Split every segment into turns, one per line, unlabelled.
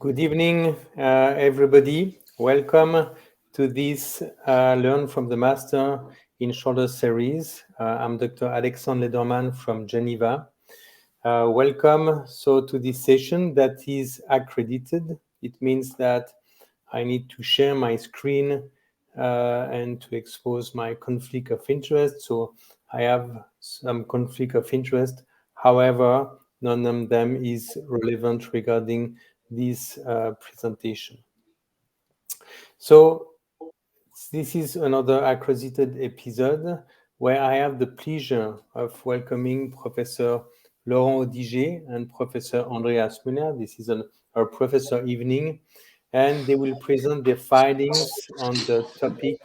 Good evening, everybody. Welcome to this Learn from the Master in Shoulder series. I'm Dr. Alexandre Lederman from Geneva. Welcome to this session that is accredited. It means that I need to share my screen and to expose my conflict of interest. So I have some conflict of interest. However, none of them is relevant regarding this presentation. So this is another accredited episode where I have the pleasure of welcoming Professor Laurent Audigé and Professor Andreas Müller. This is our professor evening, and they will present their findings on the topic,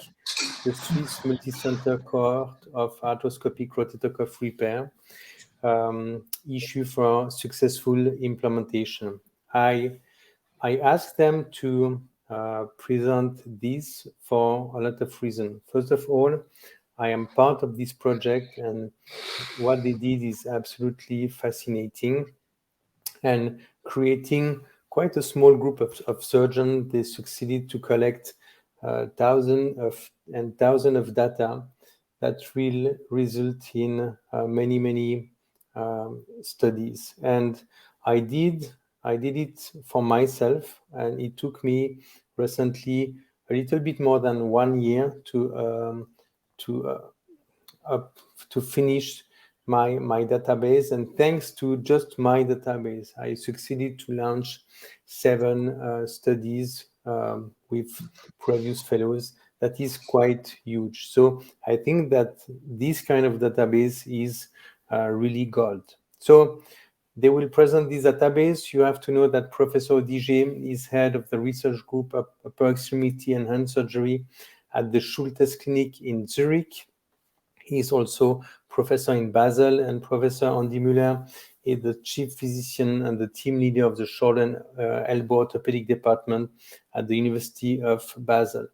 the Swiss Multicenter Cohort of arthroscopic rotator cuff repair, issue for successful implementation. I asked them to present this for a lot of reasons. First of all, I am part of this project, and what they did is absolutely fascinating. And creating quite a small group of surgeons, they succeeded to collect thousands of data that will result in many studies. And I did it for myself, and it took me recently a little bit more than 1 year to finish my database. And thanks to just my database, I succeeded to launch 7 studies with previous fellows. That is quite huge. So I think that this kind of database is really gold. So they will present this database. You have to know that Professor Audigé is head of the research group of upper extremity and hand surgery at the Schultes Clinic in Zurich. He is also professor in Basel, and Professor Andy Müller is the chief physician and the team leader of the shoulder and elbow orthopedic department at the University of Basel.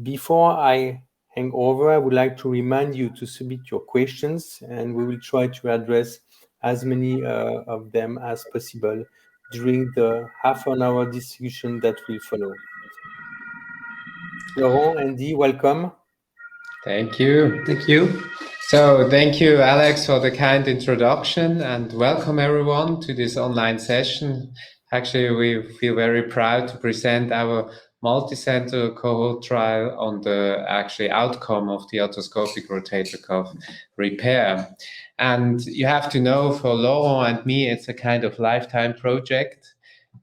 Before I hang over, I would like to remind you to submit your questions, and we will try to address as many of them as possible during the half-an-hour discussion that will follow. Laurent, Andy, welcome.
Thank you. Thank you. So thank you, Alex, for the kind introduction, and welcome everyone to this online session. Actually, we feel very proud to present our multicenter cohort trial on the actually outcome of the arthroscopic rotator cuff repair. And you have to know, for Laurent and me, it's a kind of lifetime project.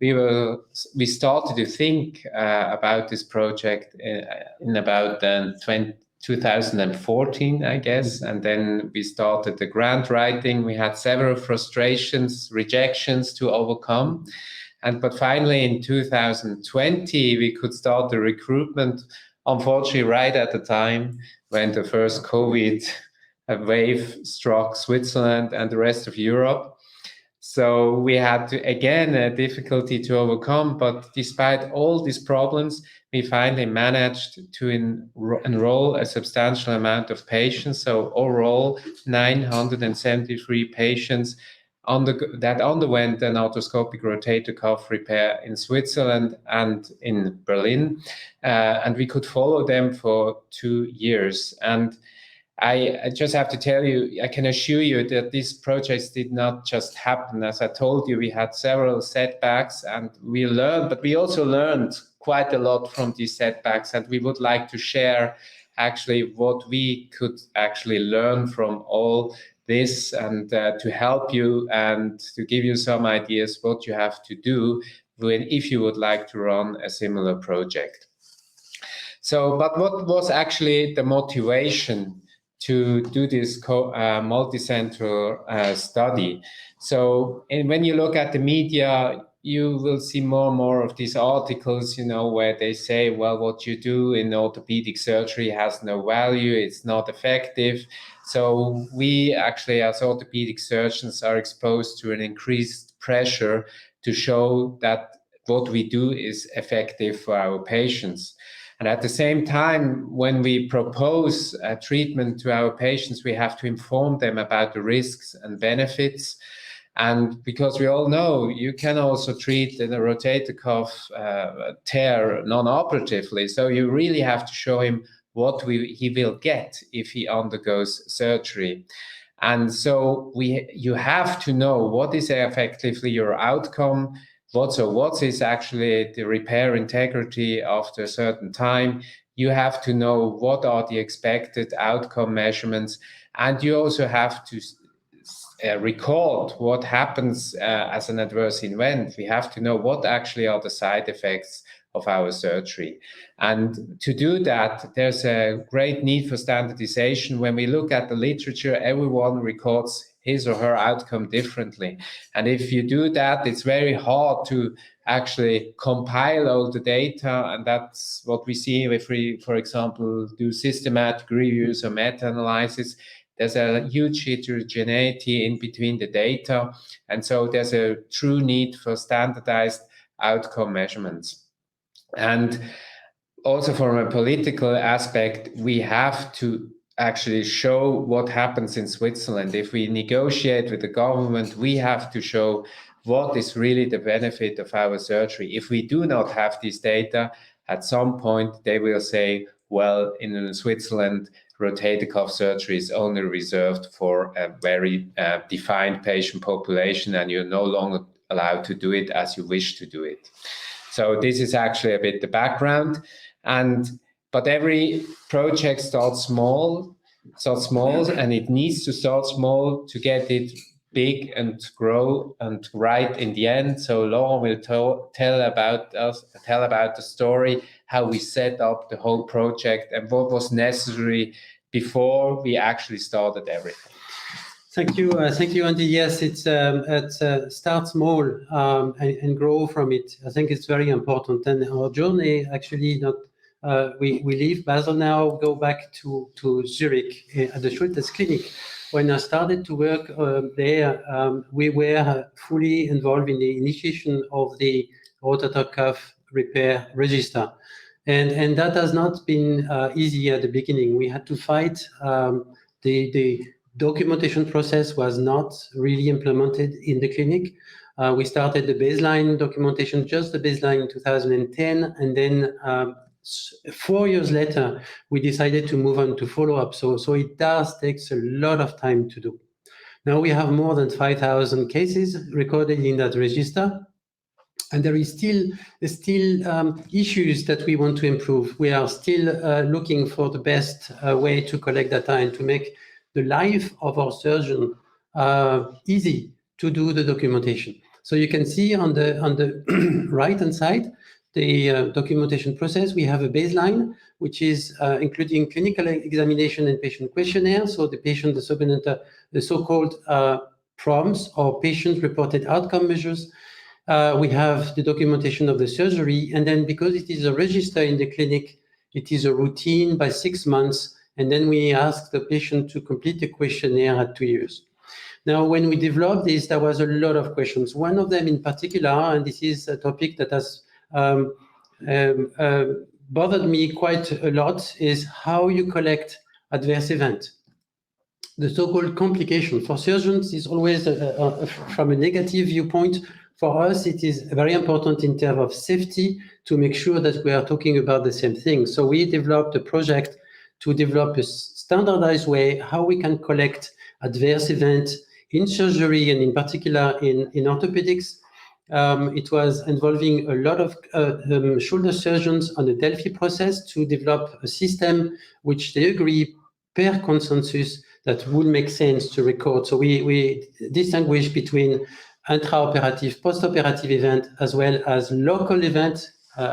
We started to think about this project in about 2014, I guess, and then we started the grant writing. We had several frustrations, rejections to overcome, but finally in 2020 we could start the recruitment. Unfortunately, right at the time when the first COVID wave struck Switzerland and the rest of Europe. So we had to, again, a difficulty to overcome, but despite all these problems, we finally managed to enroll a substantial amount of patients. So overall, 973 patients that underwent an arthroscopic rotator cuff repair in Switzerland and in Berlin. And we could follow them for 2 years. And I just have to tell you, I can assure you that these projects did not just happen. As I told you, we had several setbacks and we learned, but we also learned quite a lot from these setbacks. And we would like to share actually what we could actually learn from all this, and to help you and to give you some ideas what you have to do if you would like to run a similar project. So, but what was actually the motivation to do this multicenter study? So, when you look at the media, you will see more and more of these articles, where they say, well, what you do in orthopedic surgery has no value, it's not effective. So we actually, as orthopedic surgeons, are exposed to an increased pressure to show that what we do is effective for our patients. And at the same time, when we propose a treatment to our patients, we have to inform them about the risks and benefits. And because we all know you can also treat the rotator cuff tear non-operatively, so you really have to show him what he will get if he undergoes surgery. And so you have to know what is effectively your outcome, what is actually the repair integrity after a certain time. You have to know what are the expected outcome measurements, and you also have to record what happens as an adverse event. We have to know what actually are the side effects of our surgery. And to do that, there's a great need for standardization. When we look at the literature, everyone records his or her outcome differently. And if you do that, it's very hard to actually compile all the data. And that's what we see if we, for example, do systematic reviews or meta-analysis. There's a huge heterogeneity in between the data. And so there's a true need for standardized outcome measurements. And also from a political aspect, we have to actually show what happens in Switzerland. If we negotiate with the government, we have to show what is really the benefit of our surgery. If we do not have this data, at some point they will say, well, in Switzerland, rotator cuff surgery is only reserved for a very defined patient population, and you're no longer allowed to do it as you wish to do it. So this is actually a bit the background. But every project starts small, and it needs to start small to get it big and grow and right in the end. So Laurent will tell about the story, how we set up the whole project and what was necessary before we actually started everything.
Thank you, Andy. Yes, it's start small and grow from it. I think it's very important. And our journey actually we leave Basel now, go back to Zurich at the Schultes Clinic. When I started to work there, we were fully involved in the initiation of the rotator cuff repair register. And that has not been easy at the beginning. We had to fight. The documentation process was not really implemented in the clinic. We started the baseline documentation, just the baseline in 2010, and then 4 years later, we decided to move on to follow-up. So it does take a lot of time to do. Now we have more than 5,000 cases recorded in that register. And there is still issues that we want to improve. We are still looking for the best way to collect data and to make the life of our surgeon easy to do the documentation. So you can see on the right-hand side, the documentation process. We have a baseline, which is including clinical examination and patient questionnaire. So the patient, the so-called PROMs, or patient-reported outcome measures. We have the documentation of the surgery, and then because it is a register in the clinic, it is a routine by 6 months, and then we ask the patient to complete the questionnaire at 2 years. Now, when we developed this, there was a lot of questions. One of them in particular, and this is a topic that has bothered me quite a lot, is how you collect adverse event. The so-called complication for surgeons is always from a negative viewpoint. For us, it is very important in terms of safety to make sure that we are talking about the same thing. So we developed a project to develop a standardized way how we can collect adverse events in surgery and in particular in orthopedics. It was involving a lot of shoulder surgeons on the Delphi process to develop a system which they agree per consensus that would make sense to record. So we distinguish between intraoperative, postoperative event, as well as local events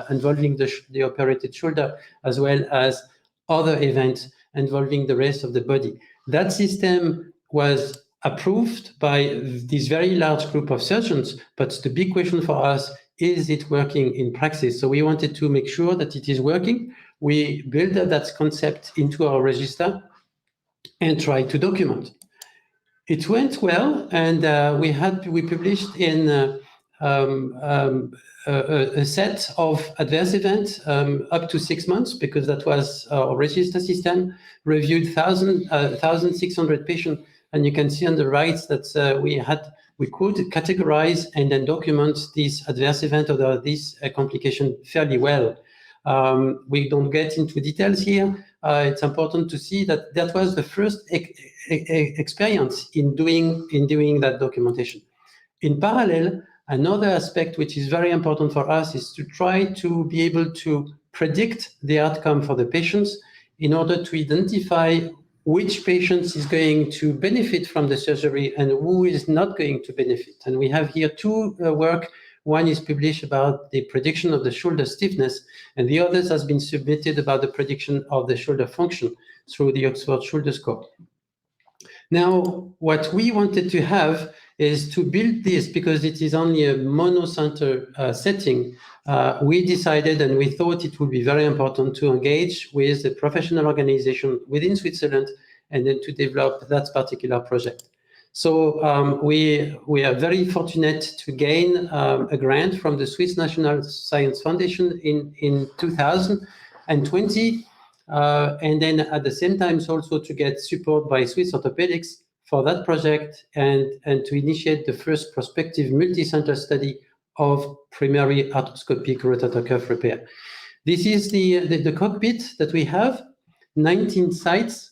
involving the operated shoulder, as well as other events involving the rest of the body. That system was approved by this very large group of surgeons, but the big question for us, is it working in practice? So we wanted to make sure that it is working. We built that concept into our register and tried to document. It went well, and we published in a set of adverse events up to 6 months, because that was our register system, reviewed 1,600 patients, and you can see on the right that we could categorize and then document this adverse event or this complication fairly well. We don't get into details here. It's important to see that that was the first experience in doing that documentation. In parallel, another aspect which is very important for us is to try to be able to predict the outcome for the patients in order to identify which patients is going to benefit from the surgery and who is not going to benefit. And we have here two work. One is published about the prediction of the shoulder stiffness, and the others has been submitted about the prediction of the shoulder function through the Oxford Shoulder Score. Now, what we wanted to have is to build this, because it is only a monocenter setting. We decided and we thought it would be very important to engage with a professional organization within Switzerland and then to develop that particular project. So we are very fortunate to gain a grant from the Swiss National Science Foundation in 2020. And then at the same time also to get support by Swiss Orthopedics for that project and to initiate the first prospective multi-center study of primary arthroscopic rotator cuff repair. This is the cockpit that we have, 19 sites,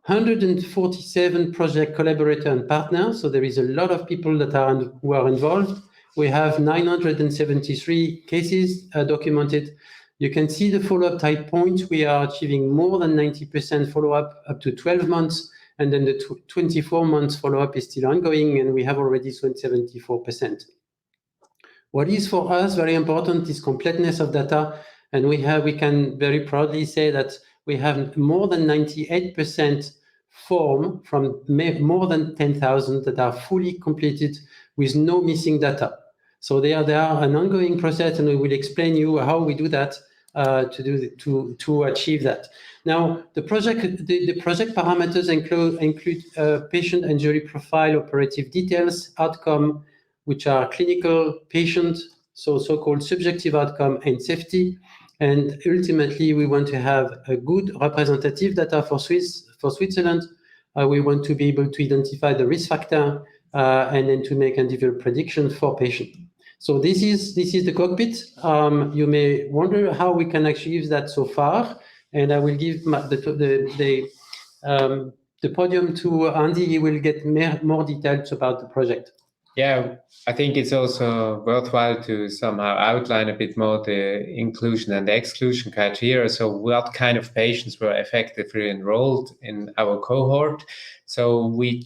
147 project collaborators and partners. So there is a lot of people who are involved. We have 973 cases documented. You can see the follow-up time point. We are achieving more than 90% follow-up up to 12 months. And then the 24 months follow-up is still ongoing, and we have already 74%. What is for us very important is completeness of data. And we can very proudly say that we have more than 98% form from more than 10,000 that are fully completed with no missing data. So they are an ongoing process, and we will explain you how we do that to achieve that. Now, the project parameters include patient injury profile, operative details, outcome, which are clinical, patient, so-called subjective outcome, and safety. And ultimately, we want to have a good representative data for Switzerland. We want to be able to identify the risk factor and then to make individual predictions for patients. So this is the cockpit. You may wonder how we can achieve that so far, and I will give the podium to Andy. He will get more details about the project.
Yeah, I think it's also worthwhile to somehow outline a bit more the inclusion and exclusion criteria. So what kind of patients were effectively enrolled in our cohort? So we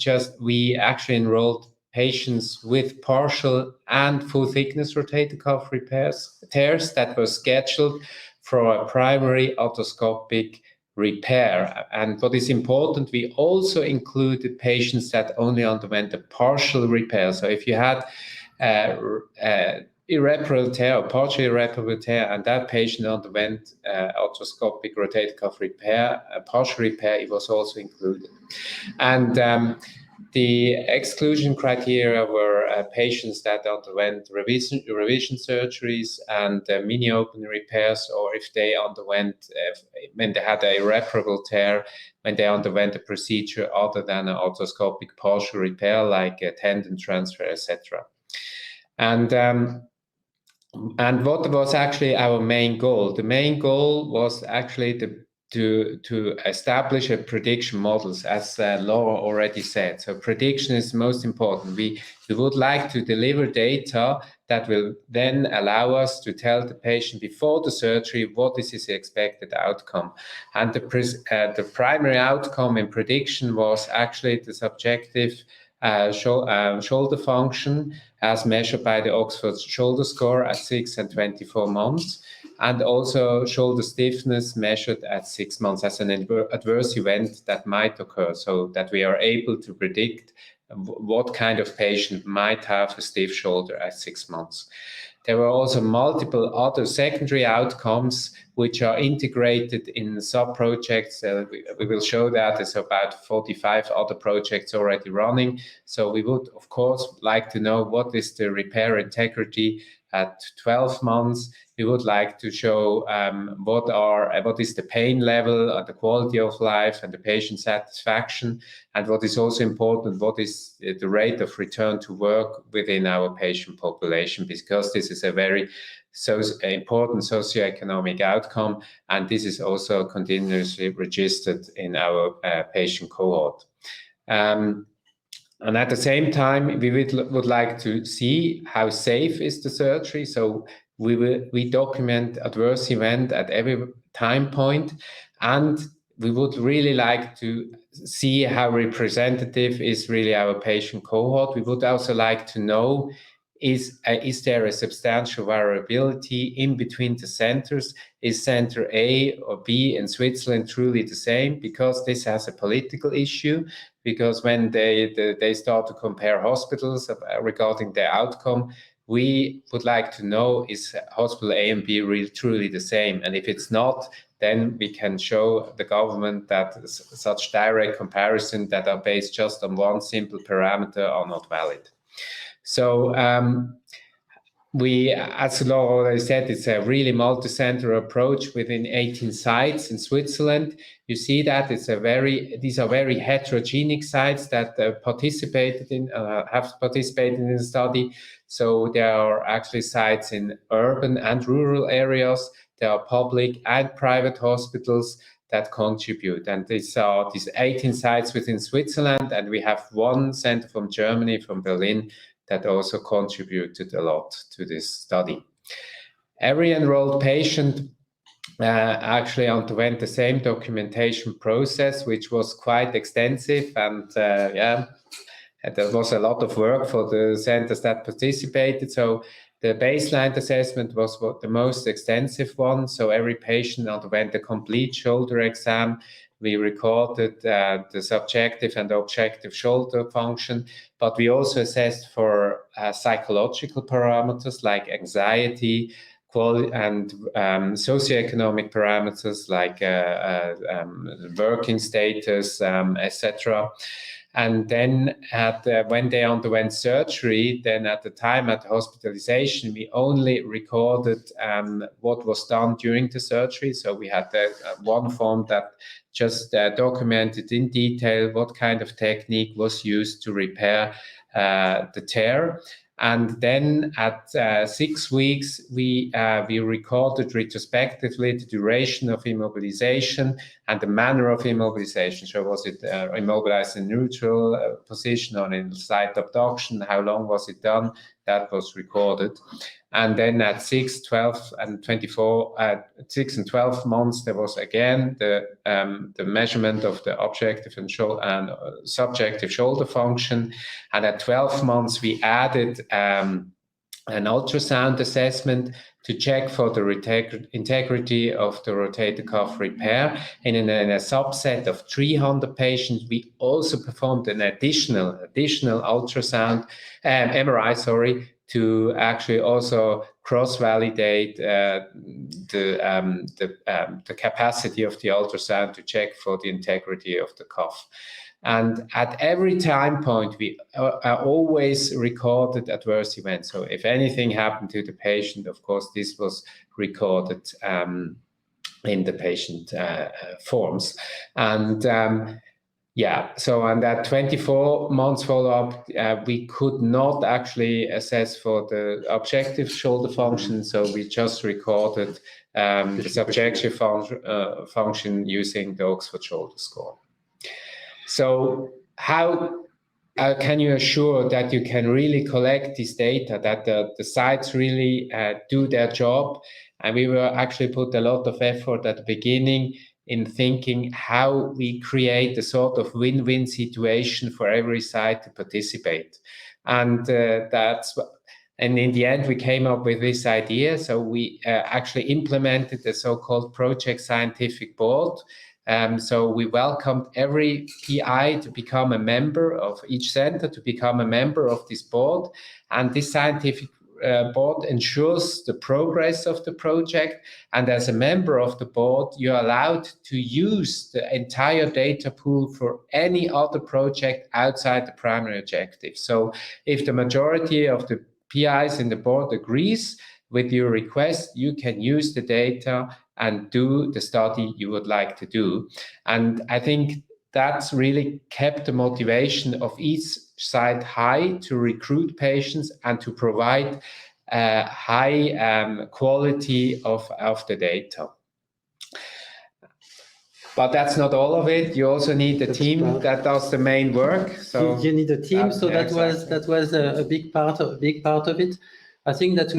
actually enrolled patients with partial and full thickness rotator cuff tears that were scheduled for a primary arthroscopic repair. And what is important, we also included patients that only underwent a partial repair. So if you had irreparable tear or partially irreparable tear, and that patient underwent arthroscopic rotator cuff repair, a partial repair, it was also included. And the exclusion criteria were patients that underwent revision surgeries and mini open repairs, or if they underwent, when they had an irreparable tear, when they underwent a procedure other than an arthroscopic partial repair, like a tendon transfer, etc. And what was actually our main goal? The main goal was actually to establish a prediction models, as Laura already said. So prediction is most important. We would like to deliver data that will then allow us to tell the patient before the surgery what is his expected outcome. And the primary outcome in prediction was actually the subjective shoulder function as measured by the Oxford Shoulder Score at 6 and 24 months. And also shoulder stiffness measured at 6 months as an adverse event that might occur, so that we are able to predict what kind of patient might have a stiff shoulder at 6 months. There were also multiple other secondary outcomes which are integrated in sub-projects. We will show that there's about 45 other projects already running. So we would, of course, like to know what is the repair integrity at 12 months, we would like to show what is the pain level, the quality of life, and the patient satisfaction, and what is also important, what is the rate of return to work within our patient population, because this is a very important socioeconomic outcome, and this is also continuously registered in our patient cohort. And at the same time, we would like to see how safe is the surgery. So we document adverse event at every time point, and we would really like to see how representative is really our patient cohort. We would also like to know, is there a substantial variability in between the centers? Is center A or B in Switzerland truly the same? Because this has a political issue, because when they start to compare hospitals regarding their outcome, we would like to know, is hospital A and B really truly the same? And if it's not, then we can show the government that such direct comparisons that are based just on one simple parameter are not valid. So as Laurent already said, it's a really multi-center approach within 18 sites in Switzerland. You see that these are very heterogeneous sites that have participated in the study. So there are actually sites in urban and rural areas. There are public and private hospitals that contribute. And these are these 18 sites within Switzerland, and we have one center from Germany, from Berlin, that also contributed a lot to this study. Every enrolled patient actually underwent the same documentation process, which was quite extensive, and there was a lot of work for the centers that participated. So the baseline assessment was the most extensive one. So every patient underwent a complete shoulder exam. We recorded the subjective and objective shoulder function, but we also assessed for psychological parameters like anxiety, quality, and socioeconomic parameters like working status, etc. And then when they underwent surgery, then at the time at hospitalization, we only recorded what was done during the surgery. So we had one form that just documented in detail what kind of technique was used to repair the tear. And then at 6 weeks, we recorded retrospectively the duration of immobilization and the manner of immobilization. So was it immobilized in neutral position or in slight abduction? How long was it done? That was recorded. And then at 6, 12, and 24, 6 and 12 months, there was again the measurement of the objective and subjective shoulder function. And at 12 months, we added an ultrasound assessment to check for the integrity of the rotator cuff repair. And in a subset of 300 patients, we also performed an additional ultrasound, MRI, to actually also cross-validate the capacity of the ultrasound to check for the integrity of the cuff. And at every time point, we always recorded adverse events. So if anything happened to the patient, of course, this was recorded in the patient forms. And so on that 24 months follow-up, we could not actually assess for the objective shoulder function, so we just recorded the subjective function using the Oxford Shoulder Score. So how can you assure that you can really collect this data, that the sites really do their job? And we will actually put a lot of effort at the beginning in thinking how we create a sort of win-win situation for every site to participate. And and in the end, we came up with this idea. So we actually implemented the so-called Project Scientific Board. So we welcomed every PI to become a member of each center, to become a member of this board. And this scientific board ensures the progress of the project. And as a member of the board, you're allowed to use the entire data pool for any other project outside the primary objective. So if the majority of the PIs in the board agrees with your request, you can use the data and do the study you would like to do. And I think that's really kept the motivation of each site high to recruit patients and to provide high quality of the data. But that's not all of it. You also need a team that does the main work. So
you need a team. So
yeah,
that was a big part of it. I think that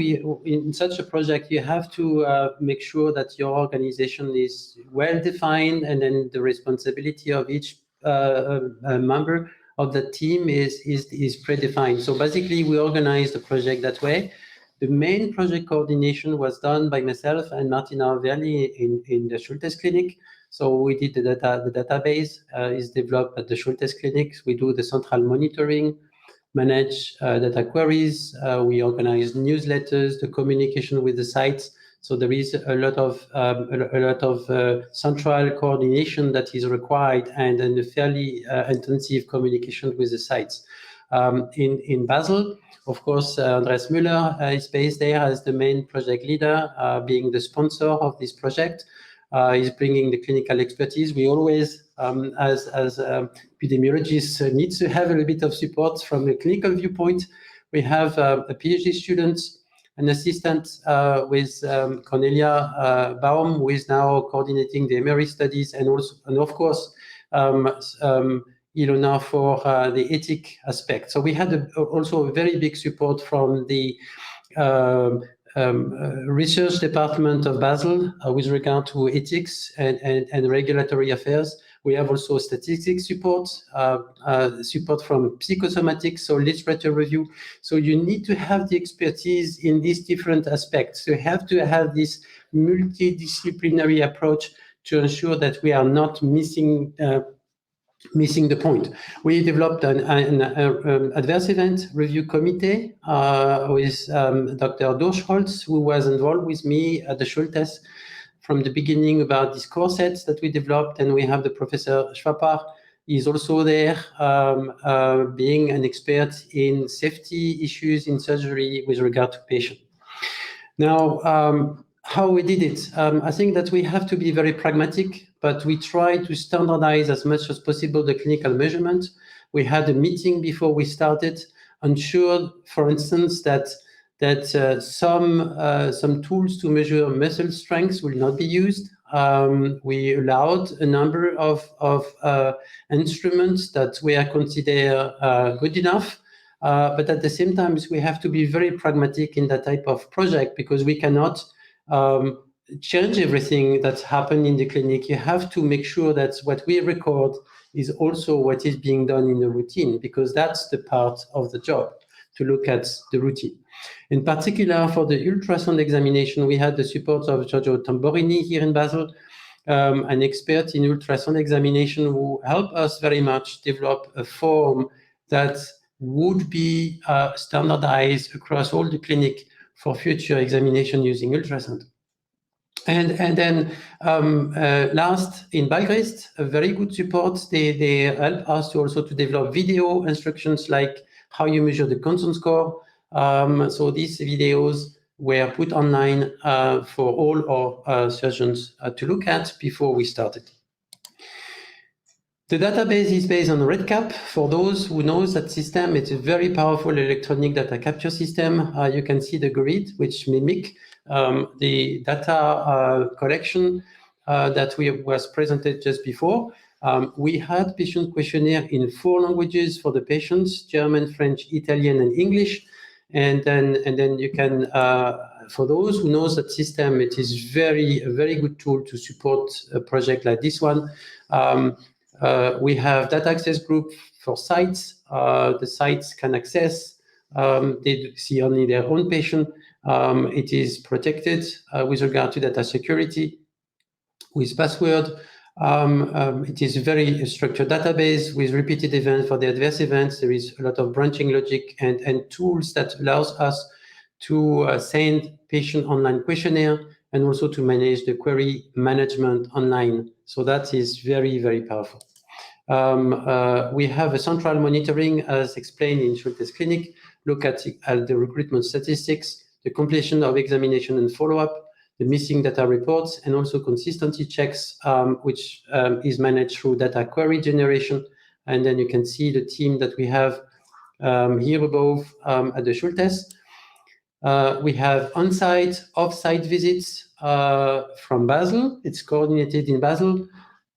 in such a project, you have to make sure that your organization is well defined, and then the responsibility of each member of the team is predefined. So basically, we organized the project that way. The main project coordination was done by myself and Martina Verli in the Schultes Clinic. So we did the database is developed at the Schultes clinics. We do the central monitoring, manage data queries. We organize newsletters, the communication with the sites. So there is a lot of central coordination that is required, and a fairly intensive communication with the sites. In Basel, of course, Andreas Müller is based there as the main project leader, being the sponsor of this project. He's bringing the clinical expertise. We always, as epidemiologists, need to have a little bit of support from a clinical viewpoint. We have a PhD student, an assistant with Cornelia Baum, who is now coordinating the MRE studies, and of course, Ilona for the ethic aspect. So we had also a very big support from the research department of Basel with regard to ethics and regulatory affairs. We have also statistics support, support from psychosomatics, so literature review. So you need to have the expertise in these different aspects. So you have to have this multidisciplinary approach to ensure that we are not missing the point. We developed an adverse event review committee with Dr. Durschholz, who was involved with me at the Schultes from the beginning about these core sets that we developed. And we have the Professor Schwapar. He's also there, being an expert in safety issues in surgery with regard to patient. Now, how we did it? I think that we have to be very pragmatic, but we try to standardize as much as possible the clinical measurement. We had a meeting before we started, ensured, for instance, that some tools to measure muscle strength will not be used. We allowed a number of instruments that were considered good enough. But at the same time, we have to be very pragmatic in that type of project, because we cannot change everything that's happened in the clinic. You have to make sure that what we record is also what is being done in the routine, because that's the part of the job, to look at the routine. In particular, for the ultrasound examination, we had the support of Giorgio Tamborini here in Basel, an expert in ultrasound examination, who helped us very much develop a form that would be standardized across all the clinic for future examination using ultrasound. And then last, in Balgrist, a very good support. They help us to also to develop video instructions, like how you measure the consent score. So these videos were put online for all our surgeons to look at before we started. The database is based on REDCap. For those who know that system, it's a very powerful electronic data capture system. You can see the grid, which mimic the data collection that was presented just before. We had patient questionnaire in 4 languages for the patients: German, French, Italian, and English. And then you can, for those who know that system, it is a very good tool to support a project like this one. We have data access group for sites. The sites can access, they see only their own patient. It is protected with regard to data security with password. It is a very structured database with repeated events for the adverse events. There is a lot of branching logic and tools that allows us to send patient online questionnaire, and also to manage the query management online. So that is very, very powerful. We have a central monitoring, as explained in Schultes Clinic, look at the recruitment statistics, the completion of examination and follow-up, the missing data reports, and also consistency checks, which is managed through data query generation. And then you can see the team that we have here above at the Schultes. We have on-site, off-site visits from Basel. It's coordinated in Basel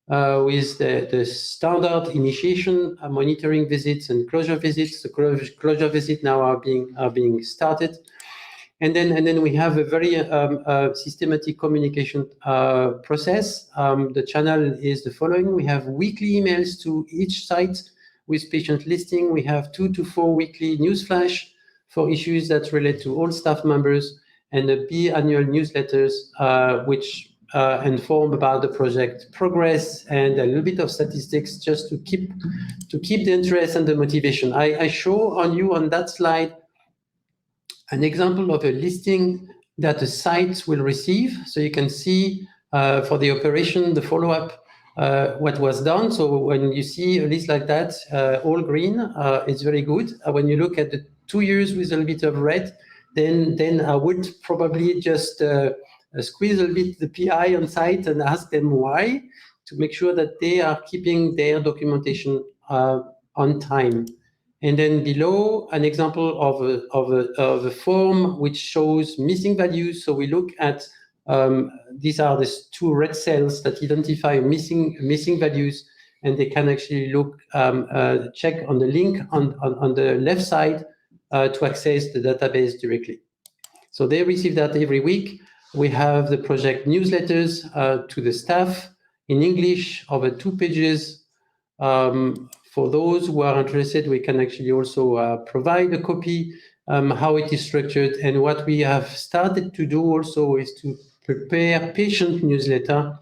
with the standard initiation, monitoring visits, and closure visits. The closure visits now are being started. And then we have a very systematic communication process. The channel is the following. We have weekly emails to each site with patient listing. We have 2 to 4 weekly newsflash for issues that relate to all staff members, and the biannual newsletters, which inform about the project progress and a little bit of statistics just to keep the interest and the motivation. I show on that slide an example of a listing that the sites will receive. So you can see for the operation, the follow-up, what was done. So when you see a list like that, all green, it's very good. When you look at the 2 years with a little bit of red, then I would probably just squeeze a little bit the PI on site and ask them why, to make sure that they are keeping their documentation on time. And then below, an example of a form which shows missing values. So we look at, these are the 2 red cells that identify missing values, and they can actually look, check on the link on the left side to access the database directly. So they receive that every week. We have the project newsletters to the staff in English, over 2 pages. For those who are interested, we can actually also provide a copy, how it is structured. And what we have started to do also is to prepare patient newsletter,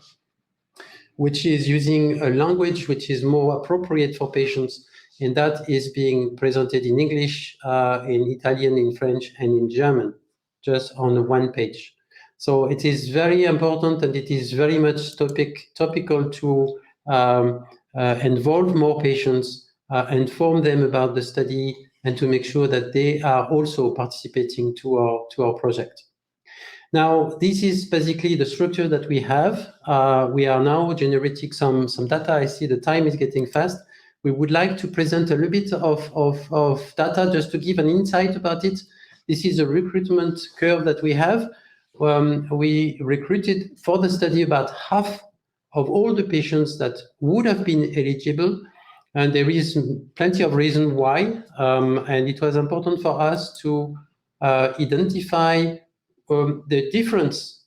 which is using a language which is more appropriate for patients. And that is being presented in English, in Italian, in French, and in German, just on 1 page. So it is very important, and it is very much topical to involve more patients, inform them about the study, and to make sure that they are also participating to our project. Now, this is basically the structure that we have. We are now generating some data. I see the time is getting fast. We would like to present a little bit of data just to give an insight about it. This is a recruitment curve that we have. We recruited for the study about half of all the patients that would have been eligible, and there is plenty of reason why. And it was important for us to identify the difference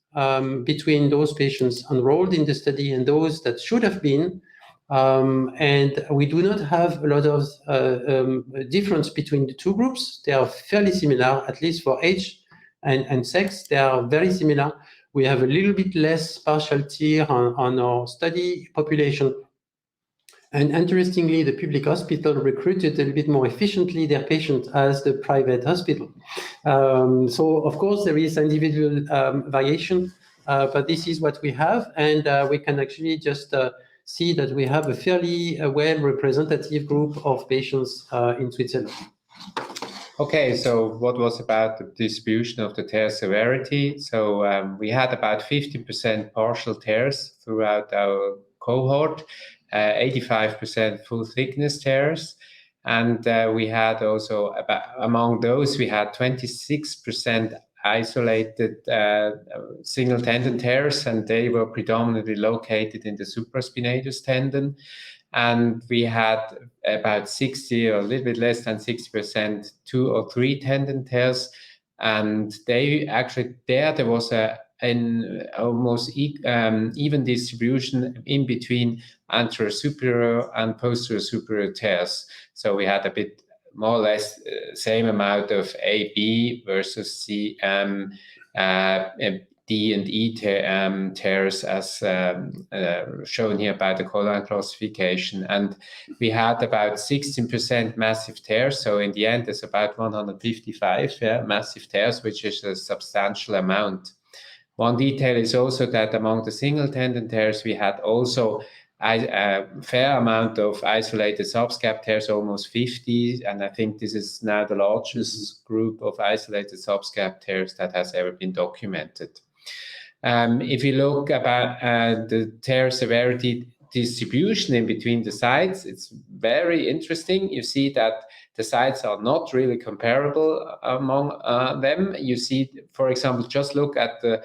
between those patients enrolled in the study and those that should have been. And we do not have a lot of difference between the 2 groups. They are fairly similar, at least for age and sex. They are very similar. We have a little bit less partiality on our study population. And interestingly, the public hospital recruited a little bit more efficiently their patients as the private hospital. So, of course, there is individual variation, but this is what we have. And we can actually just see that we have a fairly well-representative group of patients in Switzerland.
Okay, so what was about the distribution of the tear severity? So we had about 50% partial tears throughout our cohort, 85% full thickness tears. And we had also, among those, we had 26% isolated single tendon tears, and they were predominantly located in the supraspinatus tendon. And we had about 60 or a little bit less than 60% 2 or 3 tendon tears. And they actually, there was an almost even distribution in between anterior superior and posterior superior tears. So we had a bit more or less same amount of AB versus C, D and E tears as shown here by the colline classification. And we had about 16% massive tears. So in the end, there's about 155 massive tears, which is a substantial amount. One detail is also that among the single tendon tears, we had also a fair amount of isolated subscap tears, almost 50, and I think this is now the largest group of isolated subscap tears that has ever been documented. If you look about the tear severity distribution in between the sites, it's very interesting. You see that the sites are not really comparable among them. You see, for example, just look at the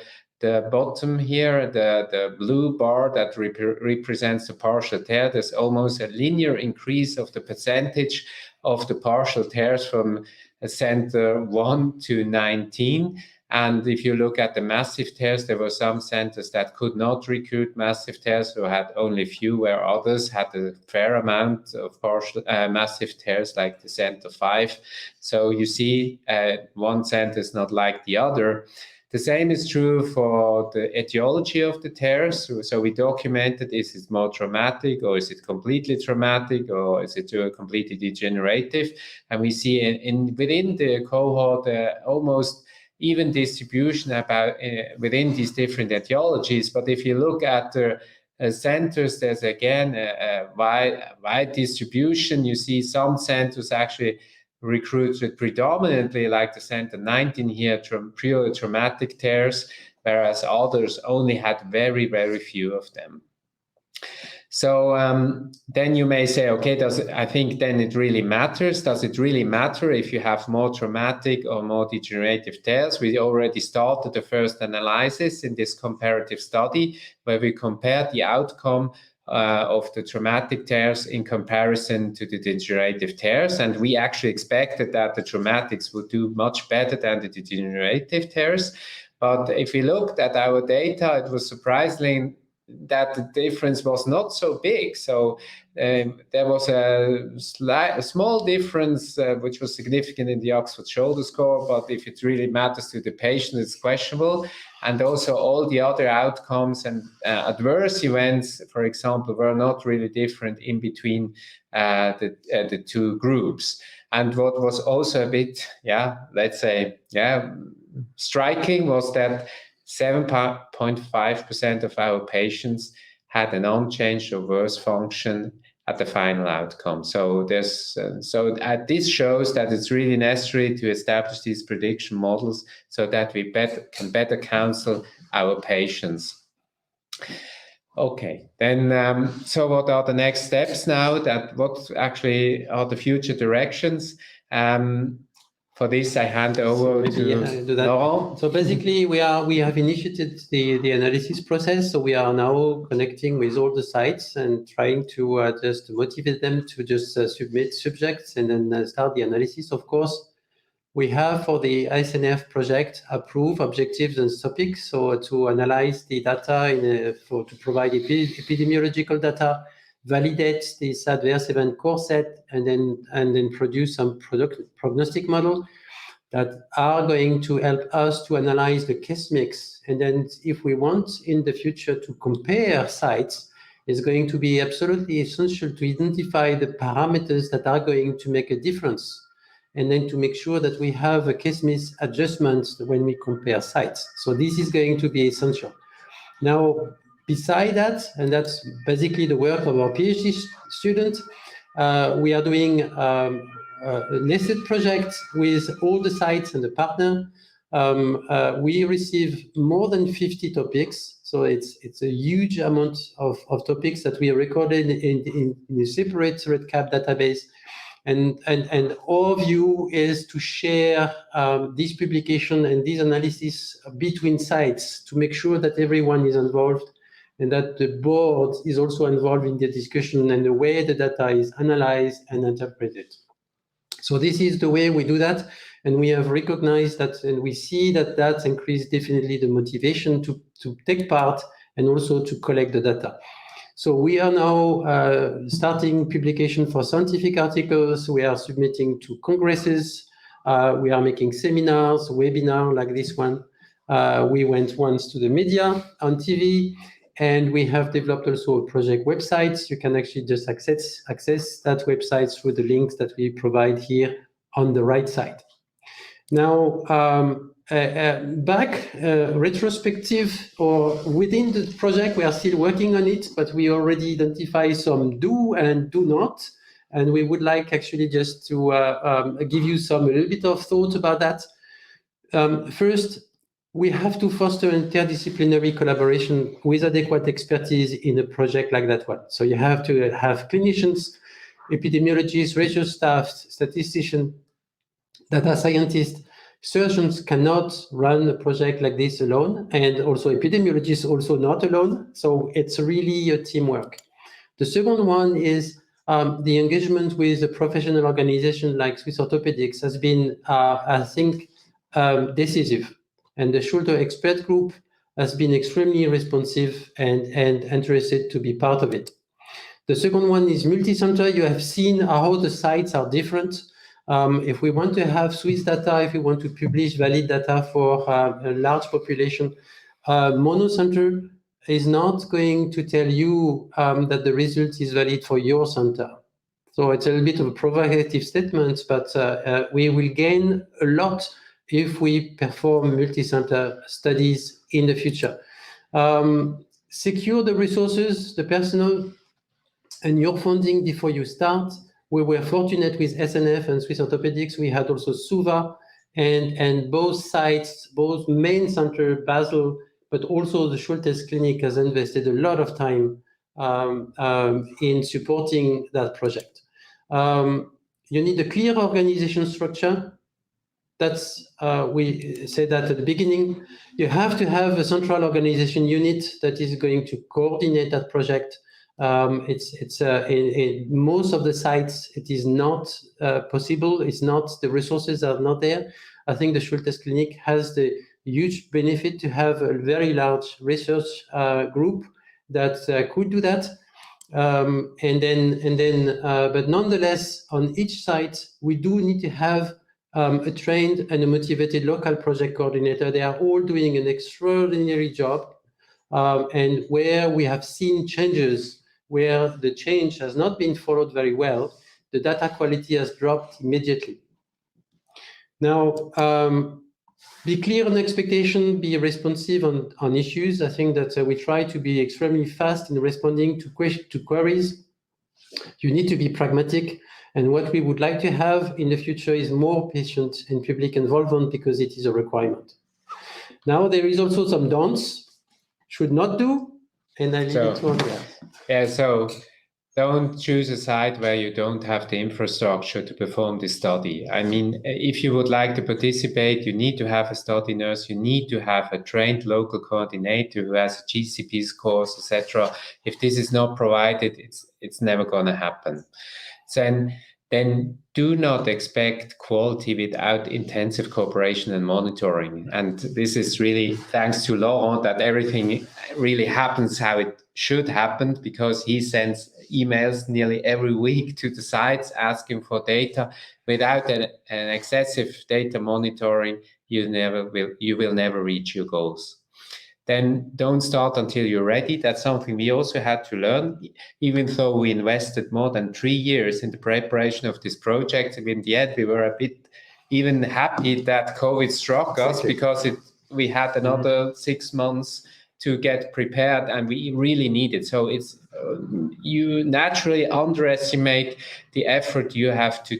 bottom here, the blue bar that represents the partial tear. There's almost a linear increase of the percentage of the partial tears from center 1 to 19. And if you look at the massive tears, there were some centers that could not recruit massive tears, or had only few, where others had a fair amount of partial massive tears, like the center 5. So you see, one center is not like the other. The same is true for the etiology of the tears. So we documented, is it more traumatic, or is it completely traumatic, or is it completely degenerative? And we see within the cohort almost even distribution about within these different etiologies. But if you look at the centers, there's again a wide distribution. You see some centers actually recruited predominantly, like the center 19 here, pure traumatic tears, whereas others only had very, very few of them. So then you may say, okay, I think then it really matters. Does it really matter if you have more traumatic or more degenerative tears? We already started the first analysis in this comparative study, where we compared the outcome of the traumatic tears in comparison to the degenerative tears. And we actually expected that the traumatics would do much better than the degenerative tears. But if we looked at our data, it was surprising that the difference was not so big. So there was a small difference, which was significant in the Oxford Shoulder Score, but if it really matters to the patient, it's questionable. And also all the other outcomes and adverse events, for example, were not really different in between the two groups. And what was also a bit, striking was that 7.5% of our patients had an unchanged or worse function at the final outcome. So this shows that it's really necessary to establish these prediction models so that we can better counsel our patients. Okay, then so what are the next steps now? What actually are the future directions? For this, I hand over to Laurent.
So basically, we have initiated the analysis process. So we are now connecting with all the sites and trying to just motivate them to just submit subjects and then start the analysis. Of course, we have for the ISNF project approved objectives and topics. So to analyze the data to provide epidemiological data, validate this adverse event core set, and then produce some prognostic model that are going to help us to analyze the case mix. And then if we want in the future to compare sites, it's going to be absolutely essential to identify the parameters that are going to make a difference, and then to make sure that we have a case mix adjustments when we compare sites. So this is going to be essential. Now, beside that, and that's basically the work of our PhD students, we are doing a nested project with all the sites and the partner. We receive more than 50 topics, so it's a huge amount of topics that we recorded in a separate REDCap database. And our view is to share this publication and this analysis between sites to make sure that everyone is involved, and that the board is also involved in the discussion and the way the data is analyzed and interpreted. So this is the way we do that, and we have recognized that, and we see that increased definitely the motivation to take part and also to collect the data. So we are now starting publication for scientific articles. We are submitting to congresses. We are making seminars, webinars like this one. We went once to the media on TV. And we have developed also a project website. You can actually just access that website through the links that we provide here on the right side. Now, retrospective or within the project, we are still working on it, but we already identify some do and do not. And we would like actually just to give you a little bit of thought about that. First, we have to foster interdisciplinary collaboration with adequate expertise in a project like that one. So you have to have clinicians, epidemiologists, research staff, statisticians, data scientists. Surgeons cannot run a project like this alone, and also epidemiologists also not alone. So it's really a teamwork. The second one is the engagement with a professional organization like Swiss Orthopedics has been, I think, decisive. And the Schulter expert group has been extremely responsive and interested to be part of it. The second one is Multicenter. You have seen how the sites are different. If we want to have Swiss data, if we want to publish valid data for a large population, monocenter is not going to tell you that the result is valid for your center. So it's a little bit of a provocative statement, but we will gain a lot if we perform multi-center studies in the future. Secure the resources, the personnel, and your funding before you start. We were fortunate with SNF and Swiss Orthopedics. We had also SUVA, and both sites, both main center, Basel, but also the Schultes Clinic has invested a lot of time in supporting that project. You need a clear organization structure. That's we said that at the beginning. You have to have a central organization unit that is going to coordinate that project. In most of the sites, it is not possible. It's not, the resources are not there. I think the Schultes Clinic has the huge benefit to have a very large research group that could do that. But nonetheless, on each site, we do need to have a trained and a motivated local project coordinator. They are all doing an extraordinary job. And where we have seen changes, where the change has not been followed very well, the data quality has dropped immediately. Now, be clear on expectation, be responsive on issues. I think that we try to be extremely fast in responding to queries. You need to be pragmatic. And what we would like to have in the future is more patient and public involvement, because it is a requirement. Now, there is also some don'ts, should not do, and I leave it to Andreas.
Yeah, so don't choose a site where you don't have the infrastructure to perform the study. I mean, if you would like to participate, you need to have a study nurse, you need to have a trained local coordinator who has a GCP's course, etc. If this is not provided, it's never going to happen. Then do not expect quality without intensive cooperation and monitoring. And this is really thanks to Laurent that everything really happens how it should happen, because he sends emails nearly every week to the sites asking for data. Without an excessive data monitoring, you will never reach your goals. Then don't start until you're ready. That's something we also had to learn, even though we invested more than 3 years in the preparation of this project. And in the end, we were a bit even happy that COVID struck us, because we had another 6 months to get prepared, and we really need it. So it's you naturally underestimate the effort you have to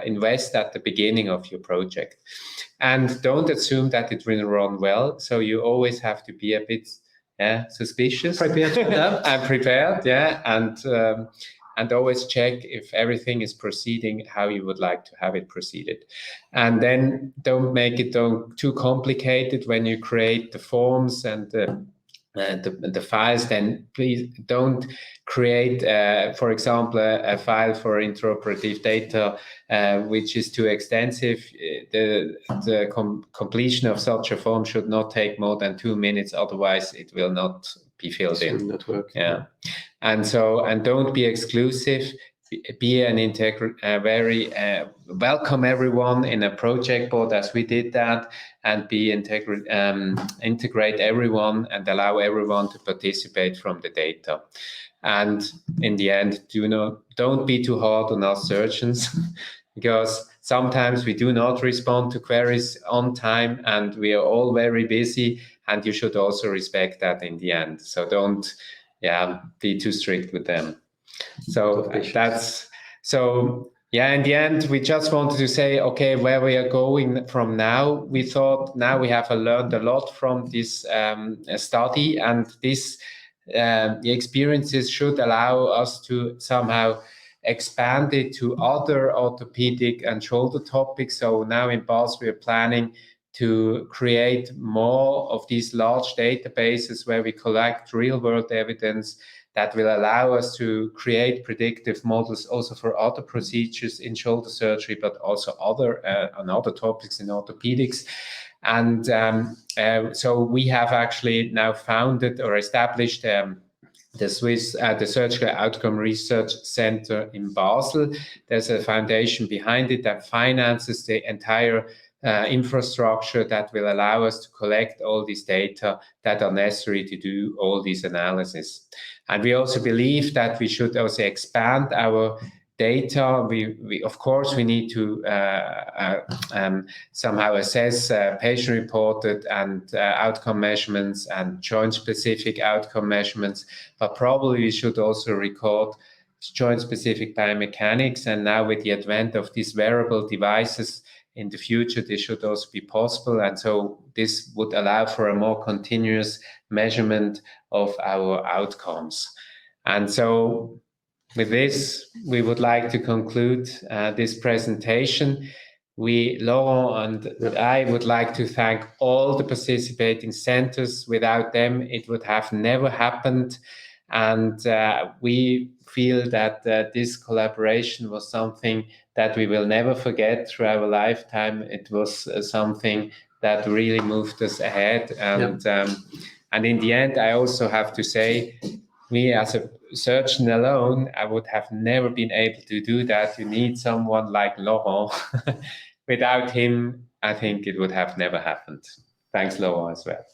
invest at the beginning of your project. And don't assume that it will run well. So you always have to be a bit suspicious.
Prepared to adapt.
And prepared, and always check if everything is proceeding how you would like to have it proceeded. And then don't make it too complicated when you create the forms and the files. Then please don't create, for example, a file for interoperative data which is too extensive. The completion of such a form should not take more than 2 minutes, otherwise it will not be filled in.
Not work.
Yeah, and don't be exclusive. Be an very welcome everyone in a project board as we did that, and integrate everyone and allow everyone to participate from the data. And in the end, don't be too hard on us surgeons because sometimes we do not respond to queries on time, and we are all very busy, and you should also respect that in the end. So don't be too strict with them. So in the end, we just wanted to say, okay, where we are going from now. We thought now we have learned a lot from this study, and this experiences should allow us to somehow expand it to other orthopedic and shoulder topics. So now in Basel, we are planning to create more of these large databases where we collect real-world evidence that will allow us to create predictive models also for other procedures in shoulder surgery, but also on other topics in orthopedics. And so we have actually now founded or established the Surgical Outcome Research Center in Basel. There's a foundation behind it that finances the entire infrastructure that will allow us to collect all this data that are necessary to do all these analysis. And we also believe that we should also expand our data. We of course we need to somehow assess patient-reported and outcome measurements and joint-specific outcome measurements, but probably we should also record joint-specific biomechanics. And now with the advent of these wearable devices in the future, this should also be possible. And so this would allow for a more continuous measurement of our outcomes. And so with this, we would like to conclude this presentation. Laurent and I would like to thank all the participating centers. Without them, it would have never happened. And we feel that this collaboration was something that we will never forget through our lifetime. It was something that really moved us ahead. And in the end, I also have to say, me as a surgeon alone, I would have never been able to do that. You need someone like Laurent. Without him, I think it would have never happened. Thanks, Laurent, as well.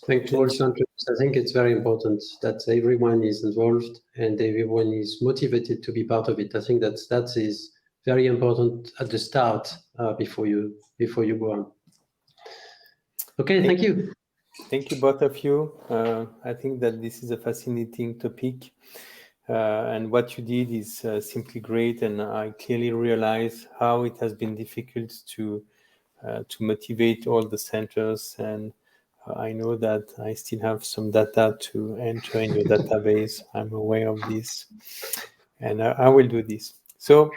Thank you also, Andreas. I think it's very important that everyone is involved and everyone is motivated to be part of it. I think that is very important at the start before you go on. Okay, thank you.
Thank you, both of you. I think that this is a fascinating topic, and what you did is simply great. And I clearly realize how it has been difficult to motivate all the centers. And I know that I still have some data to enter in your database. I'm aware of this, and I will do this. So,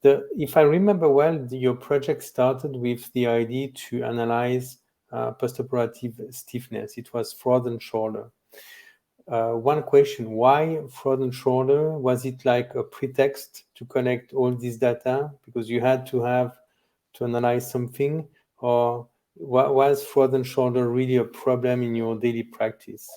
if I remember well, your project started with the idea to analyze postoperative stiffness. It was frozen shoulder. One question, why frozen shoulder? Was it like a pretext to connect all this data because you had to analyze something, or was frozen shoulder really a problem in your daily practice?